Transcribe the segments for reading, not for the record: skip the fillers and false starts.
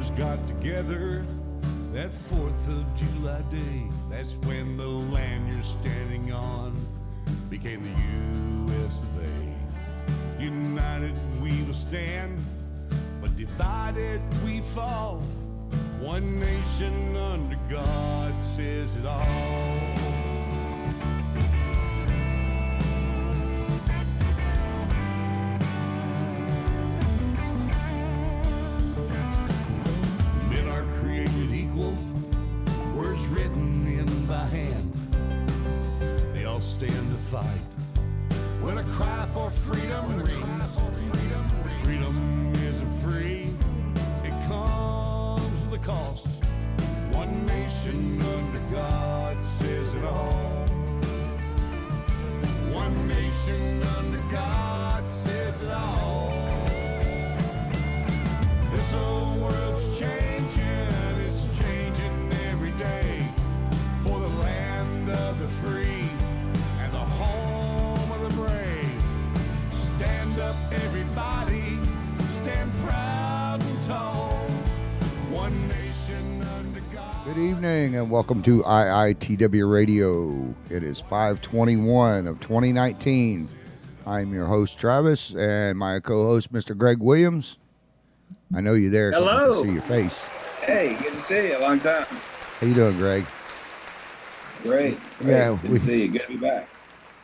soldiers got together that 4th of July day. That's when the land you're standing on became the U.S. of A. United we will stand, but divided we fall. One nation under God says it all. Men are created equal, words written in by hand. They all stand to fight when a cry for freedom rings. Freedom isn't free, it comes with a cost. One nation under God says it all. One nation under God says it all. This whole world's changing, it's changing every day. For the land of the free and the home of the brave. Stand up everybody, stand proud and tall. One nation under God. Good evening and welcome to IITW Radio. It is 5/21 of 2019. I'm your host Travis and my co-host Mr. Greg Williams. I know you're there. Hello. I can see your face. Hey, good to see you. Long time. How you doing, Greg? Great. Yeah, Good to see you. Good to be back.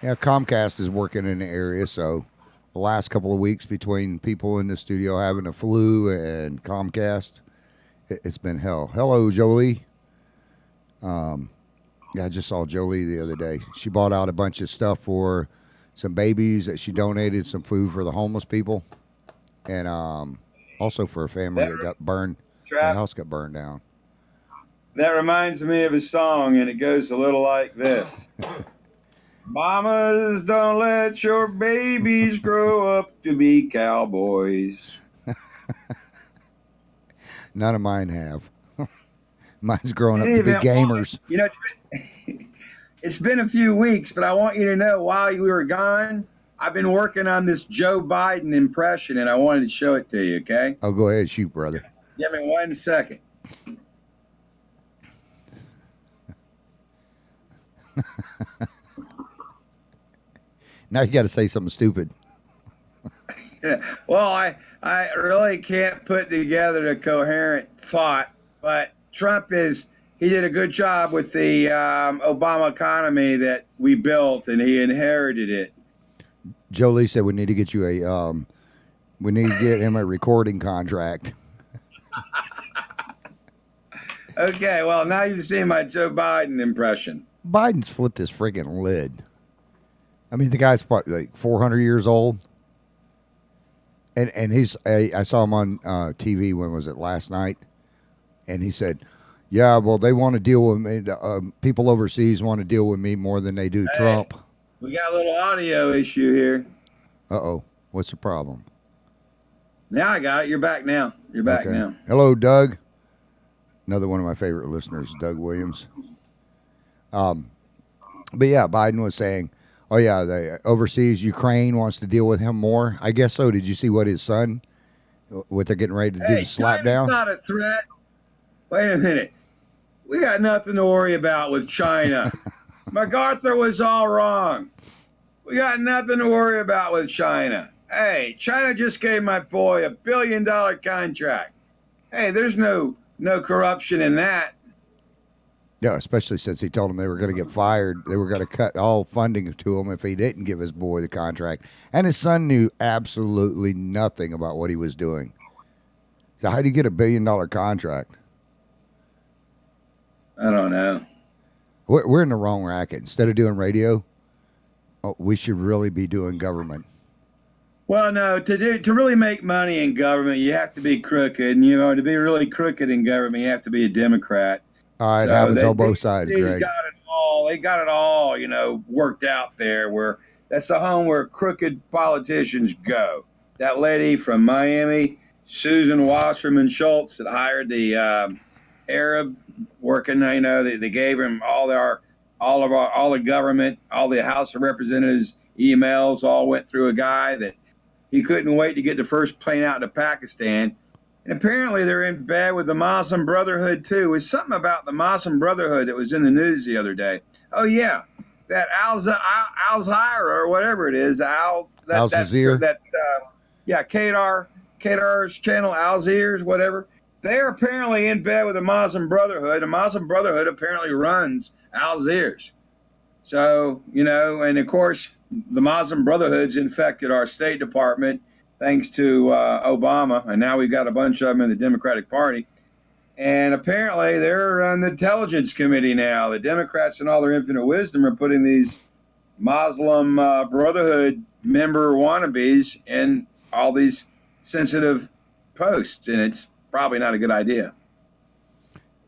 Yeah, Comcast is working in the area, so the last couple of weeks between people in the studio having a flu and Comcast, it's been hell. Hello, Jolie. Yeah, I just saw Jolie the other day. She bought out a bunch of stuff for some babies that she donated, some food for the homeless people, and also for a family that got burned. Their house got burned down. That reminds me of a song, and it goes a little like this. Mamas, don't let your babies grow up to be cowboys. None of mine have. Mine's growing up to be gamers. You know, it's been a few weeks, but I want you to know while you were gone, I've been working on this Joe Biden impression, and I wanted to show it to you, okay? Oh, go ahead. Shoot, brother. Give me 1 second. Now you got to say something stupid. Well, I really can't put together a coherent thought, but Trump he did a good job with the Obama economy that we built, and he inherited it. Jolie said we need to get you we need to get him a recording contract. Okay, well, now you've seen my Joe Biden impression. Biden's flipped his friggin' lid. I mean, the guy's what, like 400 years old? And he's, I saw him on TV, when was it, last night? And he said, yeah, well, they want to deal with me. People overseas want to deal with me more than they do Trump. We got a little audio issue here. Uh-oh. What's the problem? Now I got it. You're back now. You're back now. Hello, Doug. Another one of my favorite listeners, Doug Williams. But yeah, Biden was saying, oh yeah, the overseas Ukraine wants to deal with him more. I guess so. Did you see what his son, what they're getting ready to do to slap down? China's not a threat. Wait a minute. We got nothing to worry about with China. MacArthur was all wrong. We got nothing to worry about with China. Hey, China just gave my boy $1 billion contract. Hey, there's no corruption in that. Yeah, especially since he told them they were going to get fired. They were going to cut all funding to him if he didn't give his boy the contract. And his son knew absolutely nothing about what he was doing. So how do you get $1 billion contract? I don't know. We're in the wrong racket. Instead of doing radio, we should really be doing government. Well, no, to really make money in government, you have to be crooked. And, to be really crooked in government, you have to be a Democrat. It happens on both sides, Greg. They got it all, worked out there. Where that's the home where crooked politicians go. That lady from Miami, Susan Wasserman Schultz, that hired the Arab working. They gave him all the government, all the House of Representatives emails all went through a guy that he couldn't wait to get the first plane out to Pakistan. And apparently they're in bed with the Muslim Brotherhood too. It was something about the Muslim Brotherhood that was in the news the other day. Oh yeah, that Al Zahira or whatever it is, Al Jazeera. Yeah, Kadar's channel, Al Zahir's whatever. They're apparently in bed with the Muslim Brotherhood. The Muslim Brotherhood apparently runs Al Zahir's. So, and of course, the Muslim Brotherhood's infected our State Department thanks to Obama, and now we've got a bunch of them in the Democratic Party. And apparently, they're on the Intelligence Committee now. The Democrats, in all their infinite wisdom, are putting these Muslim Brotherhood member wannabes in all these sensitive posts, and it's probably not a good idea.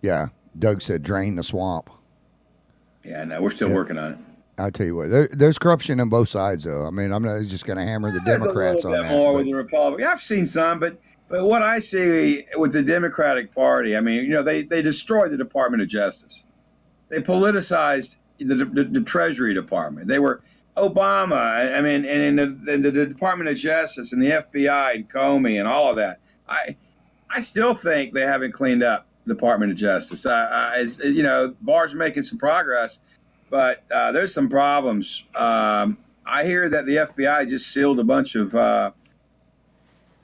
Yeah, Doug said drain the swamp. Yeah, no, we're still working on it. I'll tell you what, there's corruption on both sides, though. I mean, I'm not just going to hammer the Democrats on that. More with the Republicans. I've seen some, but what I see with the Democratic Party, I mean, they destroyed the Department of Justice. They politicized the Treasury Department. They were Obama. I mean, and in the Department of Justice and the FBI and Comey and all of that. I still think they haven't cleaned up the Department of Justice. Barr's making some progress, but there's some problems. I hear that the FBI just sealed a bunch of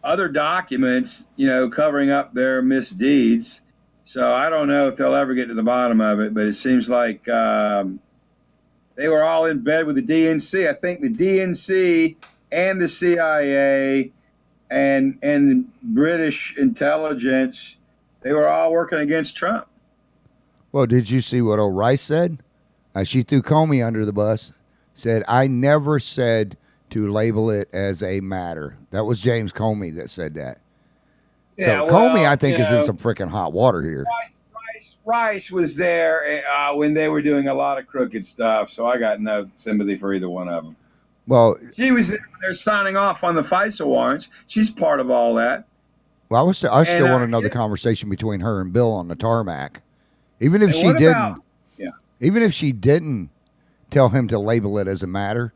other documents, covering up their misdeeds. So I don't know if they'll ever get to the bottom of it, but it seems like they were all in bed with the DNC. I think the DNC and the CIA and British intelligence, they were all working against Trump. Well, did you see what old Rice said? She threw Comey under the bus, said, I never said to label it as a matter. That was James Comey that said that. Yeah, so Comey, I think, is in some freaking hot water here. Rice was there when they were doing a lot of crooked stuff, so I got no sympathy for either one of them. Well, she was there signing off on the FISA warrants. She's part of all that. Well, I still want to know the conversation between her and Bill on the tarmac. Even if she didn't, even if she didn't tell him to label it as a matter,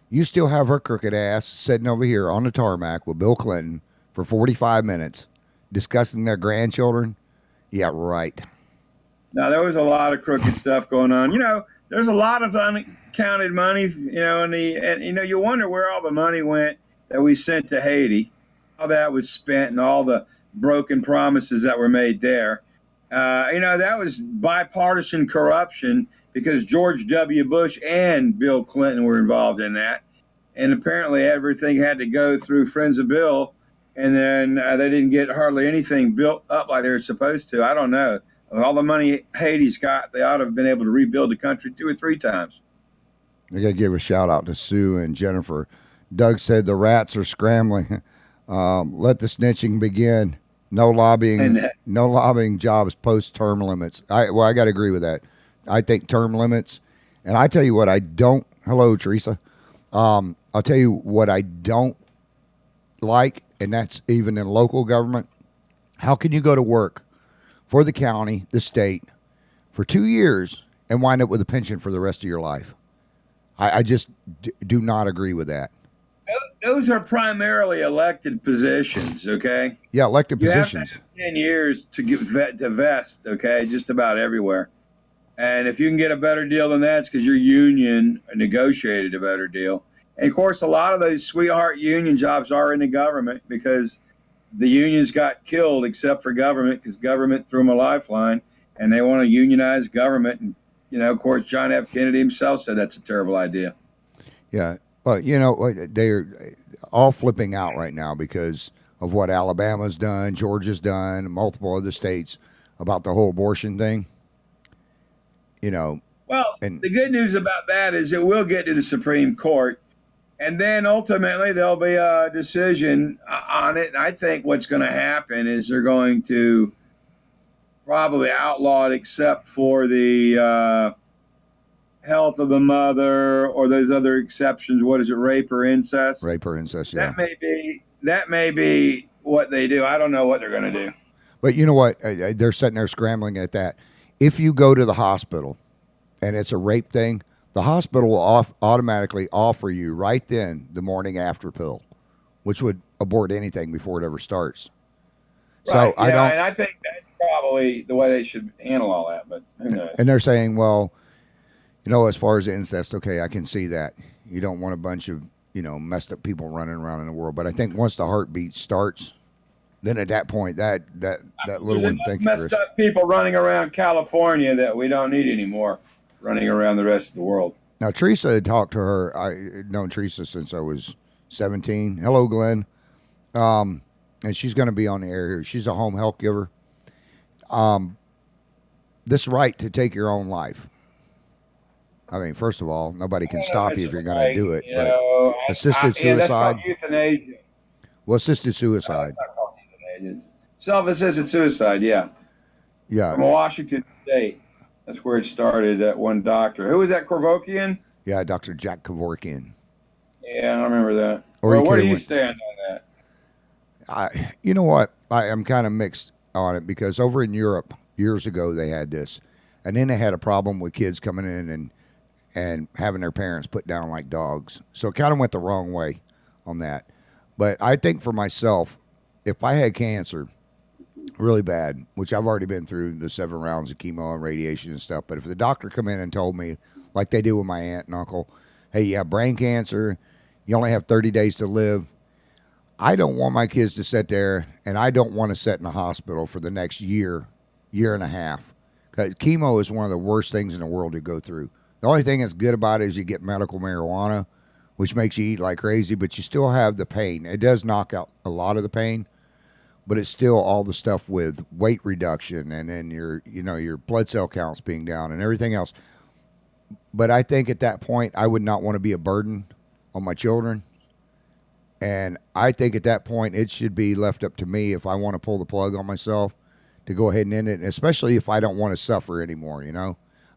you still have her crooked ass sitting over here on the tarmac with Bill Clinton for 45 minutes discussing their grandchildren. Yeah, right. Now, there was a lot of crooked stuff going on. There's a lot of uncounted money, and you wonder where all the money went that we sent to Haiti, how that was spent, and all the broken promises that were made there. That was bipartisan corruption because George W. Bush and Bill Clinton were involved in that. And apparently everything had to go through Friends of Bill, and then they didn't get hardly anything built up like they were supposed to. I don't know. All the money Haiti's got, they ought to have been able to rebuild the country 2 or 3 times. I got to give a shout out to Sue and Jennifer. Doug said the rats are scrambling. Let the snitching begin. No lobbying jobs post term limits. I got to agree with that. I think term limits, and I tell you what I don't. Hello, Teresa. I'll tell you what I don't like, and that's even in local government. How can you go to work for the county, the state, for 2 years and wind up with a pension for the rest of your life? I just do not agree with that. Those are primarily elected positions, okay? Yeah, elected positions. You have to have 10 years to vest, okay, just about everywhere. And if you can get a better deal than that, it's because your union negotiated a better deal. And, of course, a lot of those sweetheart union jobs are in the government because the unions got killed except for government because government threw them a lifeline, and they want to unionize government. And, of course, John F. Kennedy himself said that's a terrible idea. Yeah. Well, they're all flipping out right now because of what Alabama's done, Georgia's done, multiple other states about the whole abortion thing. Well, the good news about that is it will get to the Supreme Court, and then ultimately there'll be a decision on it. And I think what's going to happen is they're going to probably outlaw it except for the health of the mother or those other exceptions. What is it, rape or incest? Rape or incest, yeah. That may be what they do. I don't know what they're going to do. But you know what? They're sitting there scrambling at that. If you go to the hospital and it's a rape thing, the hospital will automatically offer you right then the morning after pill, which would abort anything before it ever starts. So Right. I Yeah, don't. and I think that's probably the way they should handle all that. But who knows? And they're saying, well, as far as incest, okay, I can see that. You don't want a bunch of messed up people running around in the world. But I think once the heartbeat starts, then at that point, that little There's one. enough Thank you, messed Chris. up people running around California that we don't need anymore running around the rest of the world. Now Teresa had talked to her. I known Teresa since I was 17. Hello, Glenn. And she's going to be on the air here. She's a home health giver. This right to take your own life. I mean, first of all, nobody can stop you if you're going to do it. But assisted Yeah, that's called suicide. euthanasia. Well, assisted It's suicide. not called euthanasia. It's self-assisted suicide. Yeah, Yeah, from Washington State. That's where it started. That one doctor. Who was that? Korvokian? yeah, Dr. Jack Kevorkian. Yeah, I remember that. Or Well, he where could do have you went. stand on that? You know what? I am kind of mixed on it because over in Europe years ago they had this, and then they had a problem with kids coming in and having their parents put down like dogs. So it kind of went the wrong way on that. But I think for myself, if I had cancer really bad, which I've already been through the 7 rounds of chemo and radiation and stuff, but if the doctor come in and told me, like they do with my aunt and uncle, hey, you have brain cancer, you only have 30 days to live. I don't want my kids to sit there, and I don't want to sit in a hospital for the next year, year and a half. Because chemo is one of the worst things in the world to go through. The only thing that's good about it is you get medical marijuana, which makes you eat like crazy, but you still have the pain. It does knock out a lot of the pain, but it's still all the stuff with weight reduction and then your blood cell counts being down and everything else. But I think at that point, I would not want to be a burden on my children. And I think at that point, it should be left up to me if I want to pull the plug on myself to go ahead and end it, especially if I don't want to suffer anymore,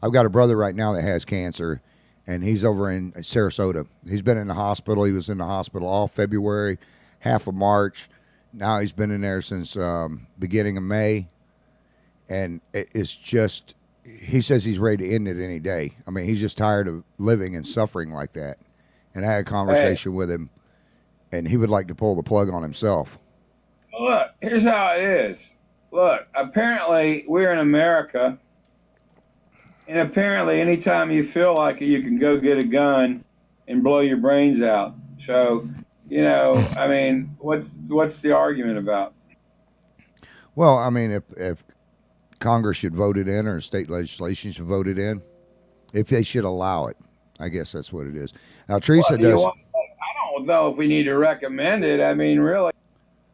I've got a brother right now that has cancer, and he's over in Sarasota. He's been in the hospital. He was in the hospital all February, half of March. Now he's been in there since beginning of May. And it's just, he says he's ready to end it any day. I mean, he's just tired of living and suffering like that. And I had a conversation with him, and he would like to pull the plug on himself. Look, here's how it is. Look, apparently we're in America, and apparently anytime you feel like it, you can go get a gun and blow your brains out. So, I mean, what's the argument about? Well, I mean, if Congress should vote it in or state legislation should vote it in, if they should allow it, I guess that's what it is. Now, Teresa does. I don't know if we need to recommend it. I mean, really,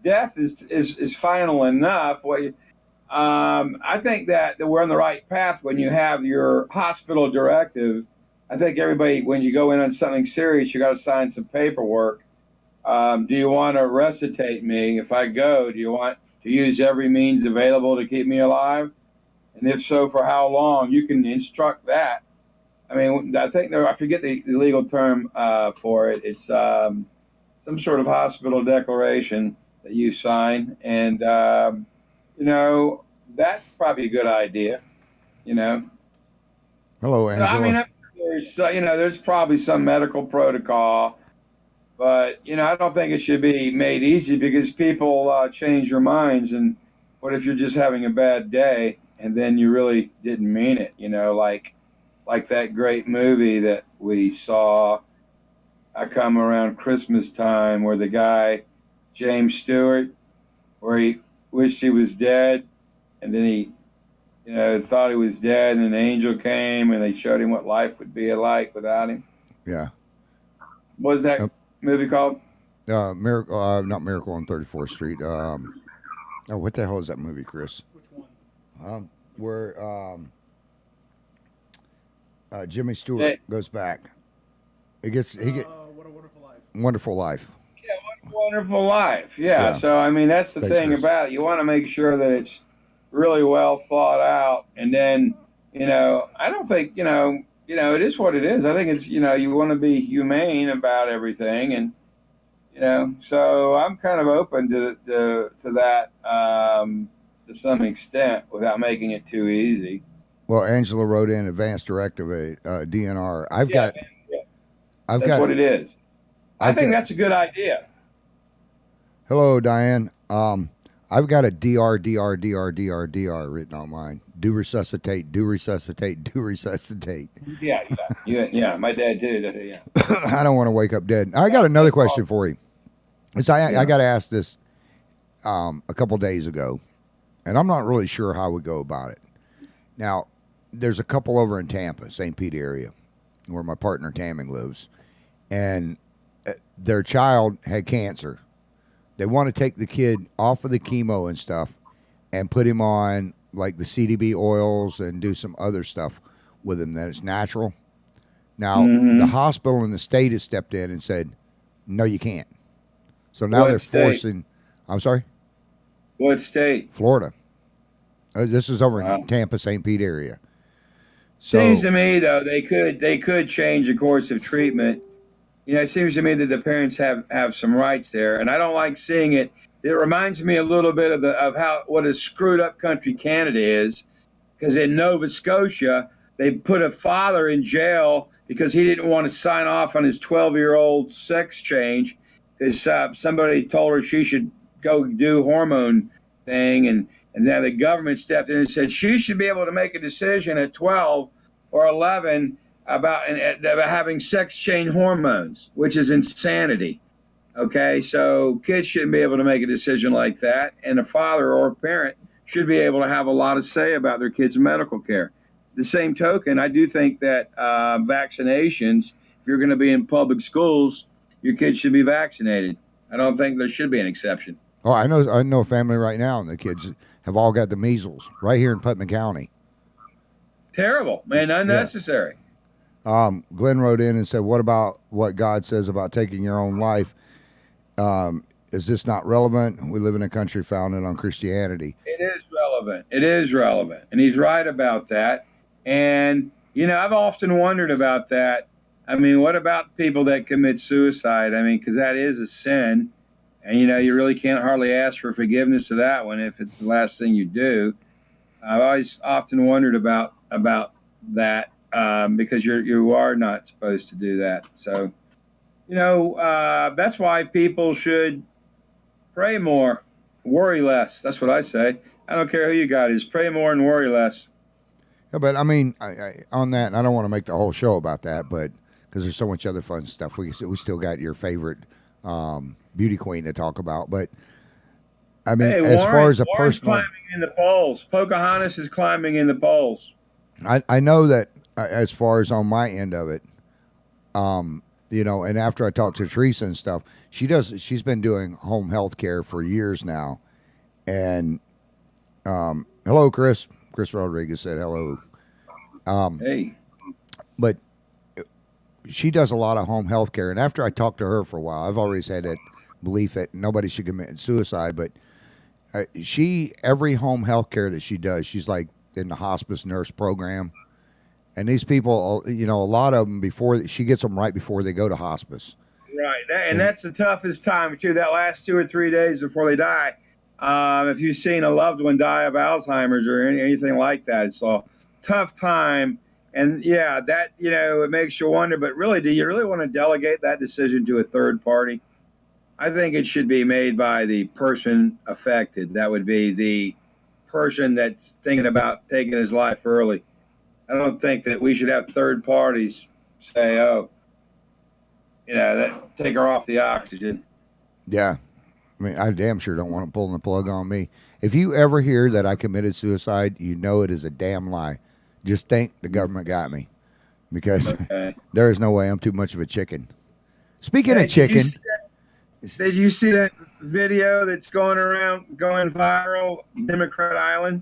death is final enough. I think that we're on the right path when you have your hospital directive. I think everybody, when you go in on something serious, you got to sign some paperwork. Do you want to resuscitate me if I go? Do you want to use every means available to keep me alive? And if so, for how long? You can instruct that. I mean, I think I forget the legal term for it. It's some sort of hospital declaration that you sign, and that's probably a good idea. Hello, Angela. I mean, there's probably some medical protocol, but I don't think it should be made easy because people change their minds. And what if you're just having a bad day and then you really didn't mean it? Like that great movie that we saw. I come around Christmas time where the guy, James Stewart, where he wished he was dead, and then he, thought he was dead, and an angel came and they showed him what life would be like without him. Yeah. What was that movie called? Miracle, not Miracle on 34th Street. What the hell is that movie, Chris? Which one? Where Jimmy Stewart goes back. What a Wonderful Life. Wonderful Life. Yeah, What a Wonderful Life. Yeah. So I mean, that's the Thanks, thing Chris. about it. You want to make sure that it's really well thought out, and then I don't think it is what it is. I think it's you want to be humane about everything, and so I'm kind of open to that to some extent without making it too easy. Well, Angela wrote in advance directive DNR. That's what it is. I think that's a good idea. Hello, Diane. I've got a DR written on mine. Do resuscitate, do resuscitate, do resuscitate. Yeah. My dad too. Yeah. I don't want to wake up dead. I got another question for you. I got asked this a couple days ago, and I'm not really sure how we go about it. Now, there's a couple over in Tampa, St. Pete area, where my partner Tamming lives, and their child had cancer. They want to take the kid off of the chemo and stuff and put him on like the CDB oils and do some other stuff with him that it's natural. Now, the hospital and the state has stepped in and said, no, you can't. So now they're forcing. I'm sorry? What state? Florida. This is over in Tampa, St. Pete area. So, Seems to me though they could change the course of treatment. It seems to me that the parents have some rights there, and I don't like seeing it. It reminds me a little bit of what a screwed up country Canada is, because in Nova Scotia they put a father in jail because he didn't want to sign off on his 12-year-old sex change because somebody told her she should go do hormone thing, and now the government stepped in and said she should be able to make a decision at 12 or 11 about having sex change hormones, which is insanity. Okay, so kids shouldn't be able to make a decision like that, and a father or a parent should be able to have a lot of say about their kids' medical care. The same token, I do think that vaccinations, if you're going to be in public schools, your kids should be vaccinated. I don't think there should be an exception. Oh, I know a family right now, and the kids have all got the measles right here in Putnam County. Terrible, man, unnecessary. Yeah. Glenn wrote in and said, what about what God says about taking your own life? Is this not relevant? We live in a country founded on Christianity. It is relevant. It is relevant. And he's right about that. And, I've often wondered about that. I mean, what about people that commit suicide? I mean, because that is a sin. And, you really can't hardly ask for forgiveness of that one if it's the last thing you do. I've always often wondered about that because you are not supposed to do that. So, that's why people should pray more, worry less. That's what I say. I don't care who you got is pray more and worry less. Yeah, but I mean, on that, and I don't want to make the whole show about that, but because there's so much other fun stuff, we still got your favorite beauty queen to talk about. But I mean, as far as a personal, climbing in the polls, Pocahontas is climbing in the polls. I know that as far as on my end of it, and after I talked to Teresa and stuff, she's been doing home health care for years now. And hello, Chris. Chris Rodriguez said hello. Hey. But she does a lot of home health care. And after I talked to her for a while, I've always had that belief that nobody should commit suicide. But every home health care that she does, she's like in the hospice nurse program. And these people, a lot of them, she gets them right before they go to hospice. Right. And that's the toughest time, too, that last 2 or 3 days before they die. If you've seen a loved one die of Alzheimer's or anything like that, it's a tough time. And, that, it makes you wonder, but really, do you really want to delegate that decision to a third party? I think it should be made by the person affected. That would be the person that's thinking about taking his life early. I don't think that we should have third parties say, take her off the oxygen. Yeah. I mean, I damn sure don't want them pulling the plug on me. If you ever hear that I committed suicide, you know it is a damn lie. Just think the government got me. Because there is no way. I'm too much of a chicken. Speaking of chicken. Did you see that video that's going viral, Democrat Island?